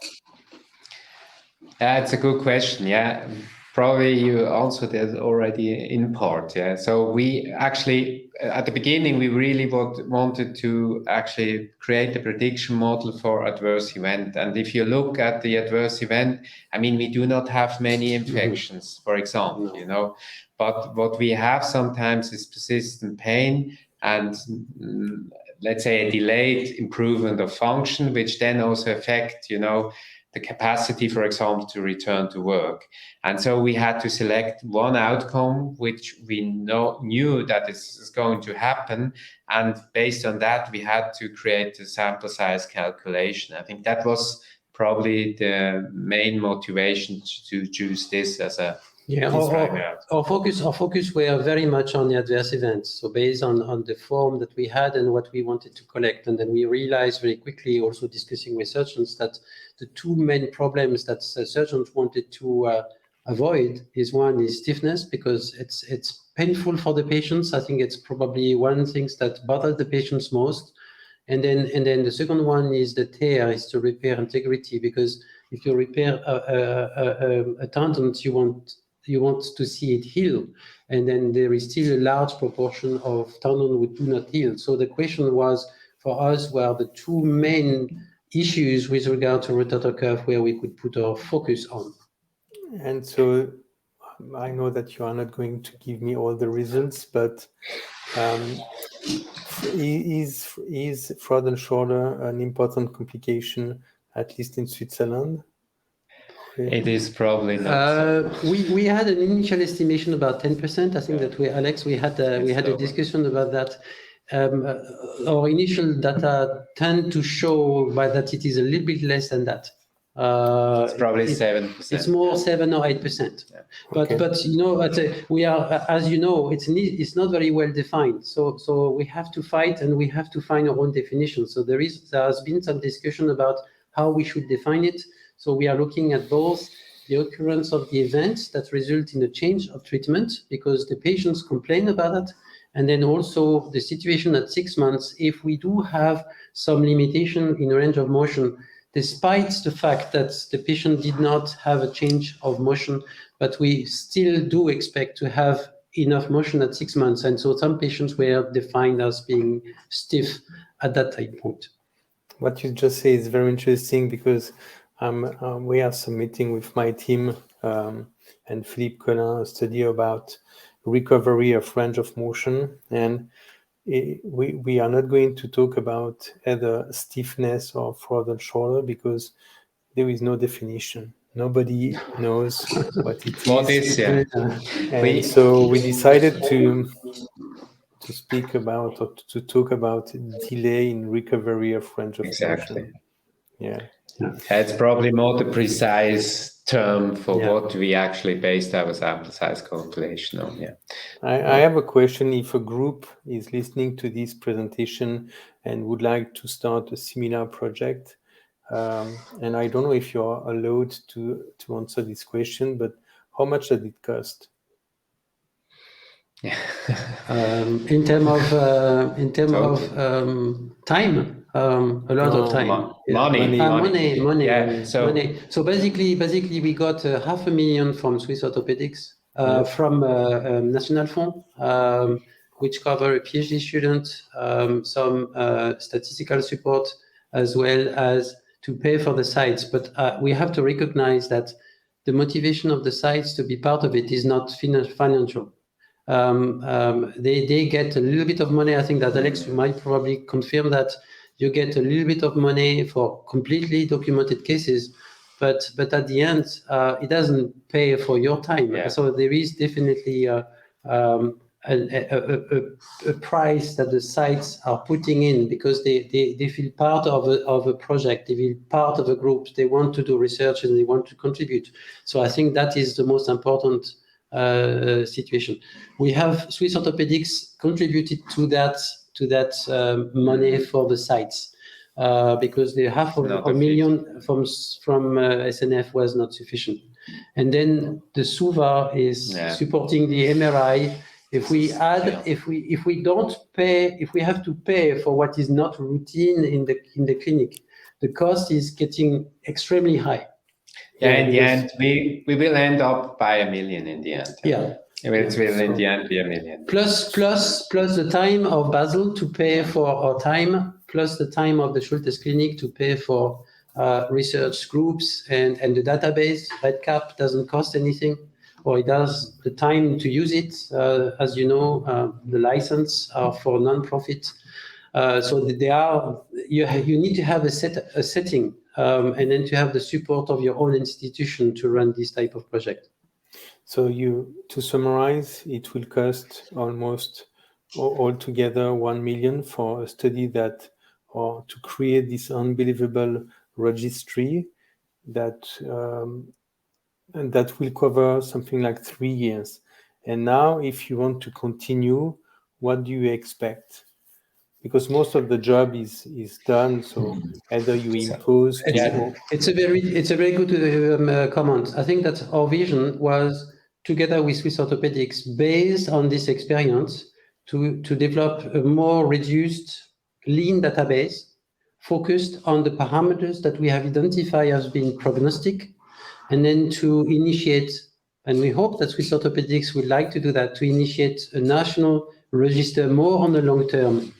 It's a good question. Yeah, probably you answered it already in part. Yeah, so we actually at the beginning we really wanted to actually create a prediction model for adverse event. And if you look at the adverse event, I mean, we do not have many infections, for example, you know, but what we have sometimes is persistent pain and let's say a delayed improvement of function, which then also affect, you know, the capacity, for example, to return to work. And so we had to select one outcome, which we knew that this is going to happen. And based on that, we had to create a sample size calculation. I think that was probably the main motivation to choose this as a
our focus were very much on the adverse events. So based on the form that we had and what we wanted to collect. And then we realized very quickly, also discussing with surgeons, that the two main problems that surgeons wanted to avoid is one is stiffness, because it's painful for the patients. I think it's probably one thing that bothers the patients most. And then the second one is the tear, is to repair integrity, because if you repair a tendon, you want to see it heal, and then there is still a large proportion of tendon which do not heal. So the question was, for us, were the two main issues with regard to rotator cuff where we could put our focus on.
And so I know that you are not going to give me all the results, but is fraud and shoulder an important complication, at least in Switzerland?
It is probably not.
We had an initial estimation about 10%. I think that Alex, we had a discussion about that. Our initial data tend to show that it is a little bit less than that.
It's probably 7%.
It's more 7 or 8%. Yeah. But you know, we are, as you know, it's not very well defined. So we have to fight, and we have to find our own definition. So there has been some discussion about how we should define it. So we are looking at both the occurrence of the events that result in a change of treatment because the patients complain about it, and then also the situation at 6 months if we do have some limitation in range of motion, despite the fact that the patient did not have a change of motion, but we still do expect to have enough motion at 6 months. And so some patients were defined as being stiff at that time point.
What you just say is very interesting because we are submitting with my team and Philippe Collin a study about recovery of range of motion. And we are not going to talk about either stiffness or fraud and shoulder because there is no definition. Nobody knows what it is.
What is, yeah.
And so we decided to speak about or to talk about delay in recovery of range of motion. Yeah.
It's probably more the precise term for what we actually based our sample size calculation on. Yeah.
I have a question. If a group is listening to this presentation and would like to start a similar project, and I don't know if you're allowed to answer this question, but how much does it cost?
In terms of time. A lot of time.
Money.
Yeah. Money. So basically, we got 500,000 from Swiss Orthopedics, from National Fund, which cover a PhD student, some statistical support, as well as to pay for the sites. But we have to recognize that the motivation of the sites to be part of it is not financial. They get a little bit of money. I think that Alex, you might probably confirm that you get a little bit of money for completely documented cases, but at the end, it doesn't pay for your time. Yeah. So there is definitely a price that the sites are putting in because they feel part of a project, they feel part of a group, they want to do research and they want to contribute. So I think that is the most important situation. We have Swiss Orthopedics contributed to that money for the sites because the 500,000 from SNF was not sufficient. And then the SUVA is supporting the MRI. If we add, if we don't pay, if we have to pay for what is not routine in the clinic, the cost is getting extremely high.
Yeah, in the end, we will end up by 1 million in the end.
Yeah.
It will in the end be 1 million.
Plus the time of Basel to pay for our time, plus the time of the Schultes Clinic to pay for research groups and the database. RedCap doesn't cost anything, or it does the time to use it. As you know, the license are for non-profit. So you need to have a setting and then to have the support of your own institution to run this type of project.
So to summarize, it will cost almost altogether 1 million for a study or to create this unbelievable registry that will cover something like 3 years. And now, if you want to continue, what do you expect? Because most of the job is done, so either you impose.
It's a very good comment. I think that our vision was, together with Swiss Orthopedics, based on this experience, to develop a more reduced, lean database focused on the parameters that we have identified as being prognostic, and then to initiate, and we hope that Swiss Orthopedics would like to do that, to initiate a national register more on the long term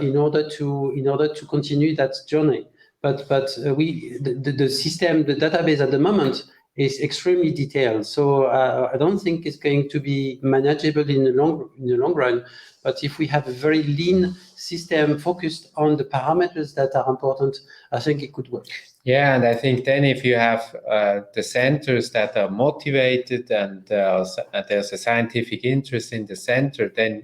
in order to continue that journey. But the system, the database at the moment is extremely detailed. So I don't think it's going to be manageable in the long run. But if we have a very lean system focused on the parameters that are important, I think it could work.
Yeah, and I think then if you have the centers that are motivated and there's a scientific interest in the center, then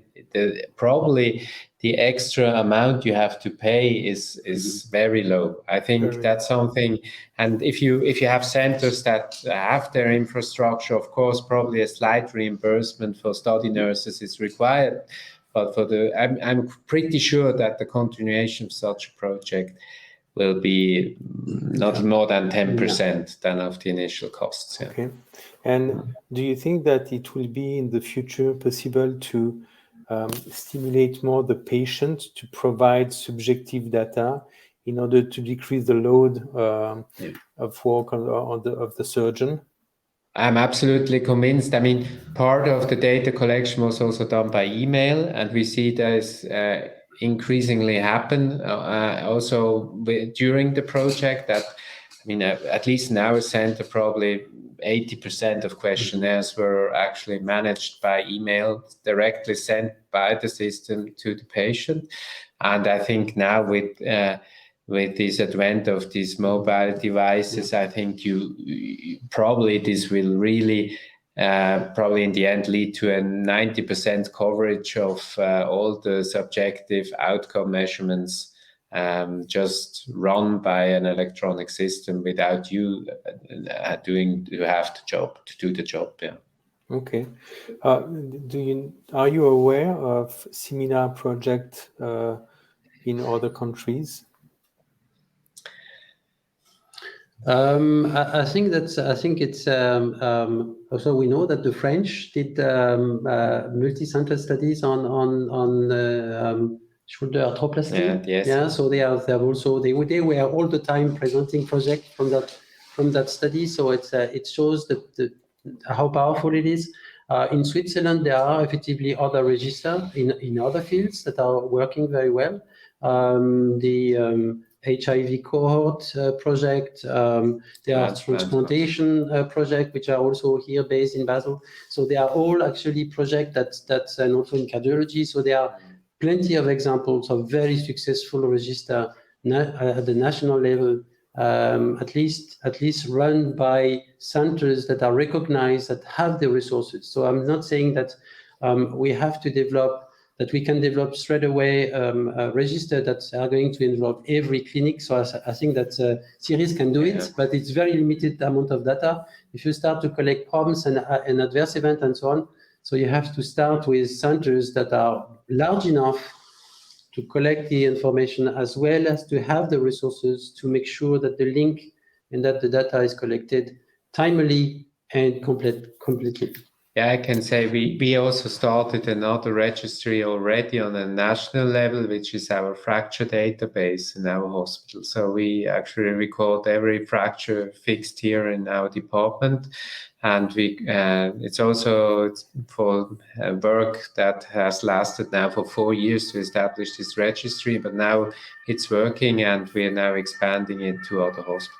probably the extra amount you have to pay is very low. I think that's something. And if you have centers that have their infrastructure, of course, probably a slight reimbursement for study nurses is required. But I'm pretty sure that the continuation of such a project will be not more than 10% than of the initial costs. Yeah.
Okay. And do you think that it will be in the future possible to stimulate more the patient to provide subjective data in order to decrease the load of work of the surgeon?
I'm absolutely convinced. I mean, part of the data collection was also done by email, and we see this increasingly happen also during the project. That, I mean, at least in our center, probably 80% of questionnaires were actually managed by email, directly sent by the system to the patient. And I think now with this advent of these mobile devices, I think this will really probably in the end lead to a 90% coverage of all the subjective outcome measurements just run by an electronic system without you have to do the job. Yeah.
Okay. Are you aware of similar projects in other countries?
I think it's also we know that the French did multicenter studies on shoulder arthroplasty.
Yes.
Yeah, so they were all the time presenting projects from that study. So it shows how powerful it is. In Switzerland, there are effectively other registers in other fields that are working very well. The HIV Cohort project, there are transplantation projects which are also here based in Basel. So they are all actually projects that's and also in cardiology. So there are plenty of examples of very successful register at the national level, at least run by centers that are recognized, that have the resources. So I'm not saying that we can develop straight away a register that are going to involve every clinic. So I think that Series can do it, but it's very limited amount of data. If you start to collect problems and adverse events and so on, so you have to start with centers that are large enough to collect the information as well as to have the resources to make sure that the link and that the data is collected timely and completely.
Yeah, I can say we also started another registry already on a national level, which is our fracture database in our hospital. So we actually record every fracture fixed here in our department. And it's also for work that has lasted now for 4 years to establish this registry, but now it's working and we are now expanding it to other hospitals.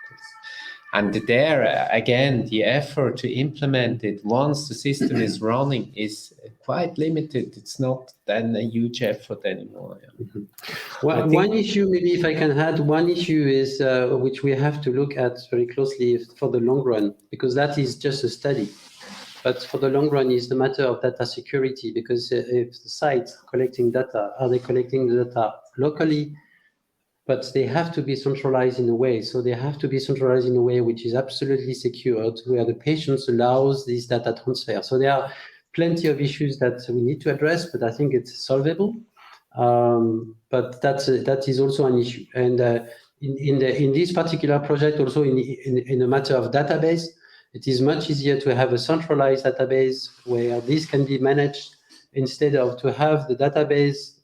And there, again, the effort to implement it once the system is running is quite limited. It's not then a huge effort anymore. Yeah.
Mm-hmm. Well, one issue, maybe if I can add, one issue is which we have to look at very closely for the long run, because that is just a study. But for the long run is the matter of data security, because if the sites collecting data, are they collecting the data locally? But they have to be centralized in a way. So they have to be centralized in a way which is absolutely secured, where the patients allows this data transfer. So there are plenty of issues that we need to address, but I think it's solvable. But that is also an issue. And in this particular project, also in a matter of database, it is much easier to have a centralized database where this can be managed instead of to have the database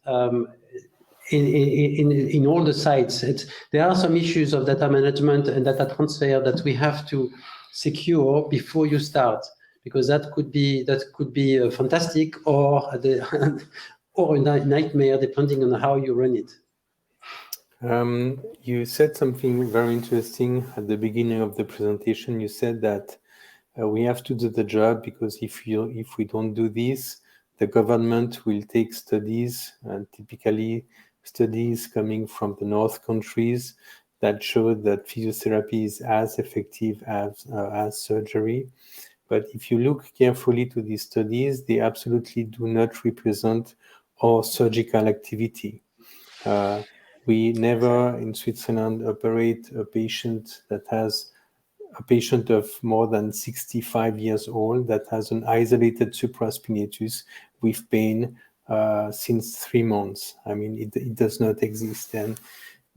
in all the sites. There are some issues of data management and data transfer that we have to secure before you start, because that could be fantastic or a nightmare depending on how you run it.
You said something very interesting at the beginning of the presentation. You said that we have to do the job, because if we don't do this, the government will take studies, and typically studies coming from the North countries, that show that physiotherapy is as effective as surgery. But if you look carefully to these studies, they absolutely do not represent our surgical activity. We never in Switzerland operate a patient of more than 65 years old that has an isolated supraspinatus with pain since 3 months. I mean, it does not exist. And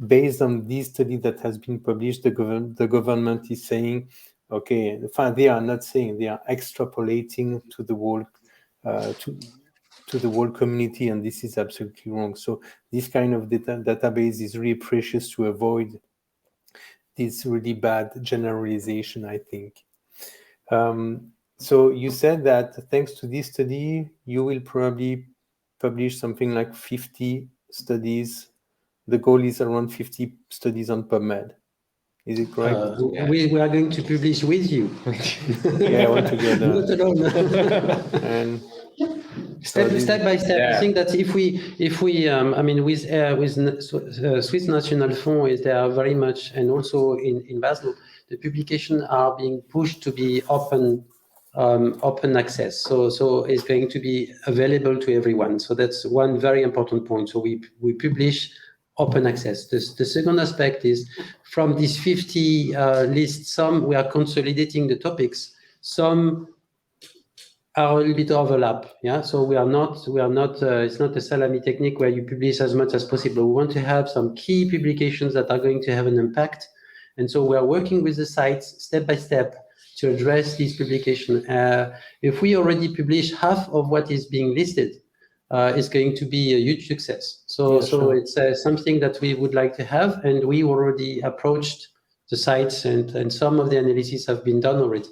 based on this study that has been published, the government is saying, okay, they are not saying, they are extrapolating to the whole to the whole community, and this is absolutely wrong. So this kind of database is really precious to avoid this really bad generalization, I think. So you said that thanks to this study, you will probably publish something like 50 studies. The goal is around 50 studies on PubMed. Is it correct?
We are going to publish with you.
Yeah, all together.
Not alone.
And
step by step.
Yeah.
I think that if we I mean, with Swiss National Fund, they are very much, and also in Basel, the publications are being pushed to be open access. So it's going to be available to everyone. So that's one very important point. So we publish open access. The second aspect is, from these 50 lists, some we are consolidating the topics. Some are a little bit overlap. Yeah. So we are not. It's not a salami technique where you publish as much as possible. We want to have some key publications that are going to have an impact, and so we are working with the sites step by step to address these publications. If we already publish half of what is being listed, it's going to be a huge success. So it's something that we would like to have, and we already approached the sites, and some of the analyses have been done already.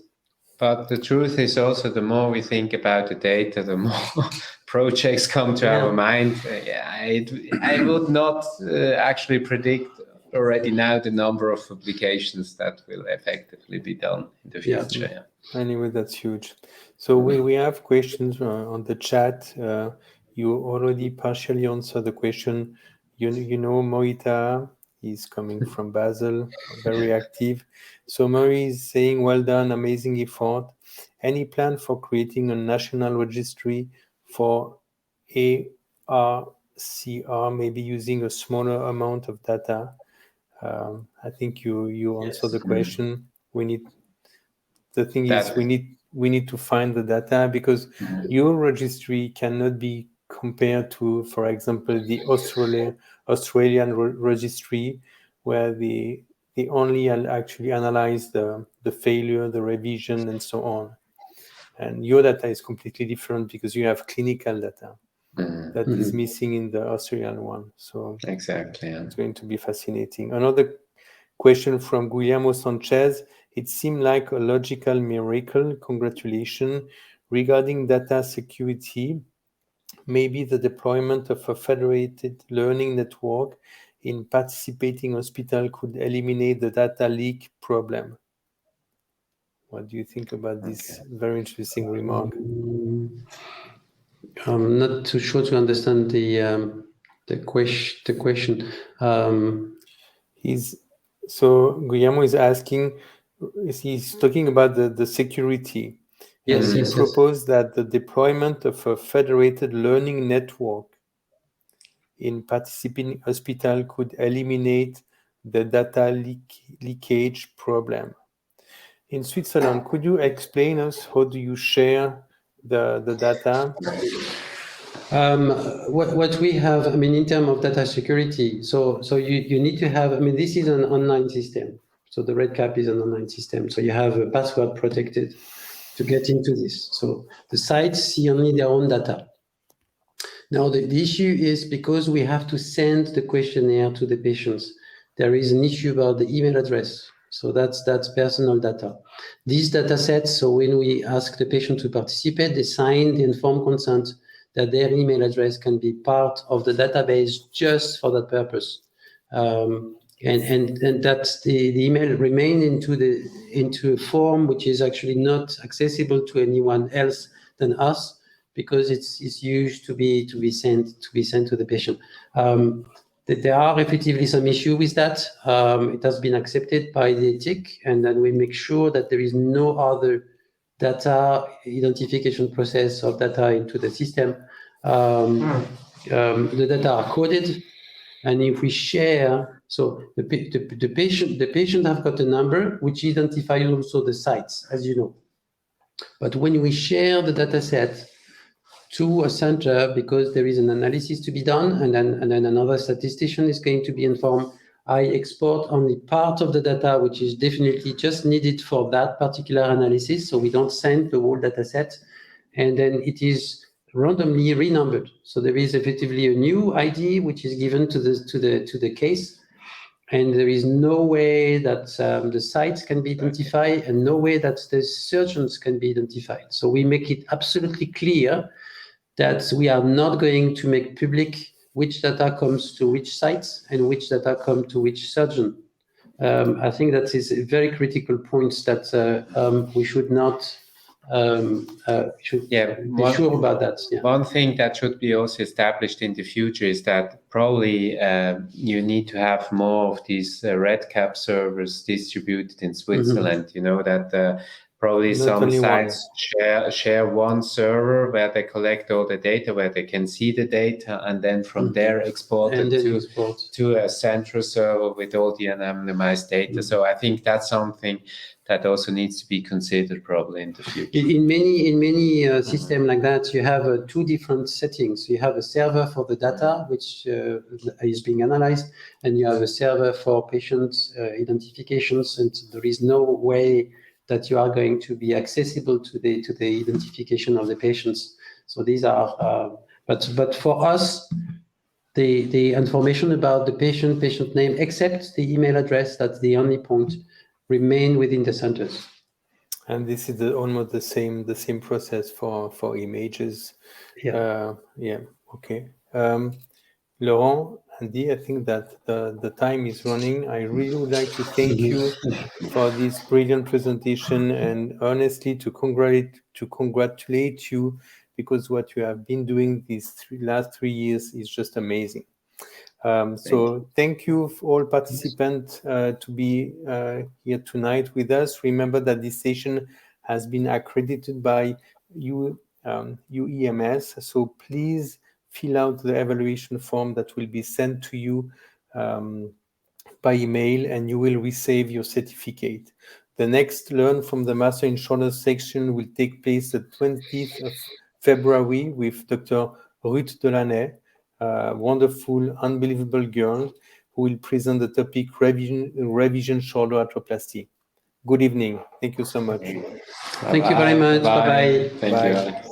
But the truth is also, the more we think about the data, the more projects come to our mind. I would not actually predict already now the number of publications that will effectively be done in the future.
Yeah. Anyway, that's huge. So we have questions on the chat. You already partially answered the question. You know Moita is coming from Basel, very active. So Murray is saying, well done, amazing effort. Any plan for creating a national registry for ARCR, maybe using a smaller amount of data? I think you answered the question. We need to find the data, because your registry cannot be compared to, for example, the Australian registry, where they only actually analyze the failure, the revision, and so on. And your data is completely different, because you have clinical data that is missing in the Australian one. So
exactly,
it's going to be fascinating. Another question from Guillermo Sanchez. It seemed like a logical miracle. Congratulations. Regarding data security, maybe the deployment of a federated learning network in participating hospital could eliminate the data leak problem. What do you think about this very interesting remark?
I'm not too sure to understand the question.
So Guillermo is asking, he's talking about the security.
Yes,
and he proposed that the deployment of a federated learning network in participating hospital could eliminate the data leakage problem. In Switzerland, could you explain us how do you share the data?
What we have, I mean, in terms of data security, so you need to have, I mean, this is an online system. So the Red Cap is an online system. So you have a password protected to get into this. So the sites see only their own data. Now, the issue is, because we have to send the questionnaire to the patients, there is an issue about the email address. So that's personal data. These data sets, so when we ask the patient to participate, they sign the informed consent that their email address can be part of the database just for that purpose. and that the email remain into a form which is actually not accessible to anyone else than us, because it's used to be sent to the patient. There are effectively some issue with that. It has been accepted by the ethic, and then we make sure that there is no other data identification process of data into the system. The data are coded, and if we share, so the patient have got a number which identifies also the sites, as you know. But when we share the data set to a center, because there is an analysis to be done, and then another statistician is going to be informed, I export only part of the data which is definitely just needed for that particular analysis, so we don't send the whole data set, and then it is randomly renumbered. So there is effectively a new ID which is given to the case, and there is no way that the sites can be identified, and no way that the surgeons can be identified. So we make it absolutely clear that we are not going to make public which data comes to which sites and which data come to which surgeon. I think that is a very critical point that we should not be sure about that. Yeah.
One thing that should be also established in the future is that probably you need to have more of these red cap servers distributed in Switzerland. You know, that probably
Not
some
only
sites share one server where they collect all the data, where they can see the data, and then from there export it to a central server with all the anonymized data. So I think that's something that also needs to be considered probably in the future.
In many systems like that, you have two different settings. You have a server for the data, which is being analyzed, and you have a server for patient identifications, and there is no way that you are going to be accessible to the identification of the patients. So these are, but for us, the information about the patient name, except the email address, that's the only point, remain within the centers.
And this is almost the same process for images.
Yeah.
Okay. Laurent, Andy, I think that the time is running. I really would like to thank you for this brilliant presentation, and honestly to congratulate you, because what you have been doing these last 3 years is just amazing. So thank you all participants to be here tonight with us. Remember that this session has been accredited by UEMS, so please fill out the evaluation form that will be sent to you by email, and you will receive your certificate. The next Learn from the Master in Shoulders section will take place the 20th of February with Dr. Ruth Delaney, a wonderful, unbelievable girl who will present the topic revision shoulder arthroplasty. Good evening. Thank you so much.
Thank you very much. Bye-bye.
Thank you, Alex.